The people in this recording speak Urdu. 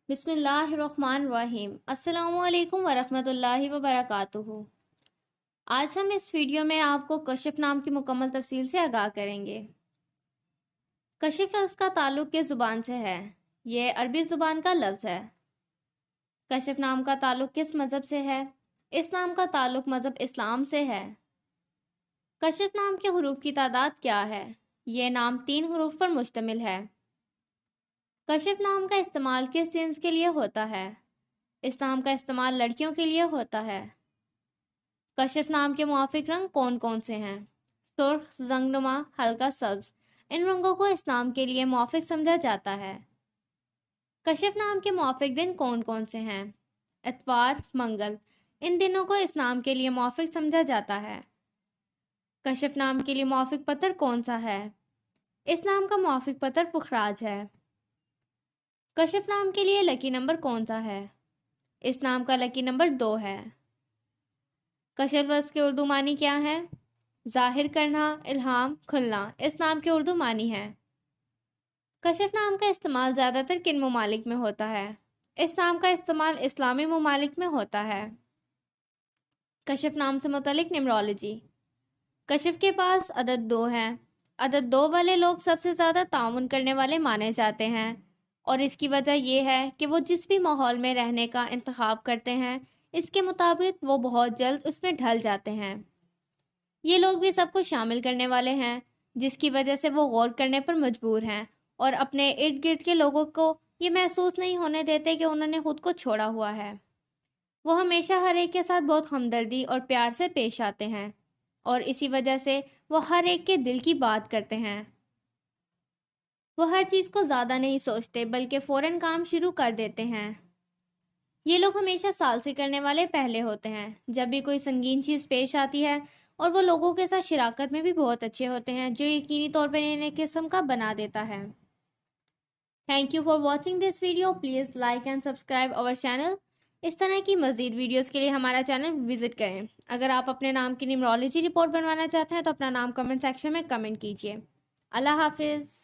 بسم اللہ الرحمن الرحیم۔ السلام علیکم ورحمۃ وبرکاتہ۔ آج ہم اس ویڈیو میں آپ کو کشف نام کی مکمل تفصیل سے آگاہ کریں گے۔ کشف لفظ کا تعلق کس زبان سے ہے؟ یہ عربی زبان کا لفظ ہے۔ کشف نام کا تعلق کس مذہب سے ہے؟ اس نام کا تعلق مذہب اسلام سے ہے۔ کشف نام کے حروف کی تعداد کیا ہے؟ یہ نام 3 حروف پر مشتمل ہے۔ کشف نام کا استعمال کس جنس کے لیے ہوتا ہے؟ اس نام کا استعمال لڑکیوں کے لیے ہوتا ہے۔ کشف نام کے موافق رنگ کون کون سے ہیں؟ سرخ، زنگنما، ہلکا سبز۔ ان رنگوں کو اس نام کے لیے موافق سمجھا جاتا ہے۔ کشف نام کے موافق دن کون کون سے ہیں؟ اتوار، منگل۔ ان دنوں کو اس نام کے لیے موافق سمجھا جاتا ہے۔ کشف نام کے لیے موافق پتر کون سا ہے؟ اس نام کا موافق پتر پخراج ہے۔ کشف نام کے لیے لکی نمبر کون سا ہے؟ اس نام کا لکی نمبر 2 ہے۔ کشف لفظ کے اردو معنی کیا ہے؟ ظاہر کرنا، الہام، کھلنا۔ اس نام کے اردو معنی ہے۔ کشف نام کا استعمال زیادہ تر کن ممالک میں ہوتا ہے؟ اس نام کا استعمال اسلامی ممالک میں ہوتا ہے۔ کشف نام سے متعلق نیمرولوجی۔ کشف کے پاس عدد 2 ہے۔ عدد 2 والے لوگ سب سے زیادہ تعاون کرنے والے مانے جاتے ہیں، اور اس کی وجہ یہ ہے کہ وہ جس بھی ماحول میں رہنے کا انتخاب کرتے ہیں اس کے مطابق وہ بہت جلد اس میں ڈھل جاتے ہیں۔ یہ لوگ بھی سب کو شامل کرنے والے ہیں، جس کی وجہ سے وہ غور کرنے پر مجبور ہیں اور اپنے ارد گرد کے لوگوں کو یہ محسوس نہیں ہونے دیتے کہ انہوں نے خود کو چھوڑا ہوا ہے۔ وہ ہمیشہ ہر ایک کے ساتھ بہت ہمدردی اور پیار سے پیش آتے ہیں، اور اسی وجہ سے وہ ہر ایک کے دل کی بات کرتے ہیں۔ وہ ہر چیز کو زیادہ نہیں سوچتے بلکہ فوراً کام شروع کر دیتے ہیں۔ یہ لوگ ہمیشہ ثالثی کرنے والے پہلے ہوتے ہیں جب بھی کوئی سنگین چیز پیش آتی ہے، اور وہ لوگوں کے ساتھ شراکت میں بھی بہت اچھے ہوتے ہیں، جو یقینی طور پر انہیں قسم کا بنا دیتا ہے۔ Thank you for watching this video. Please like and subscribe our channel. اس طرح کی مزید ویڈیوز کے لیے ہمارا چینل وزٹ کریں۔ اگر آپ اپنے نام کی نیمرولوجی رپورٹ بنوانا چاہتے ہیں تو اپنا نام کمنٹ سیکشن میں کمنٹ کیجیے۔ اللہ حافظ۔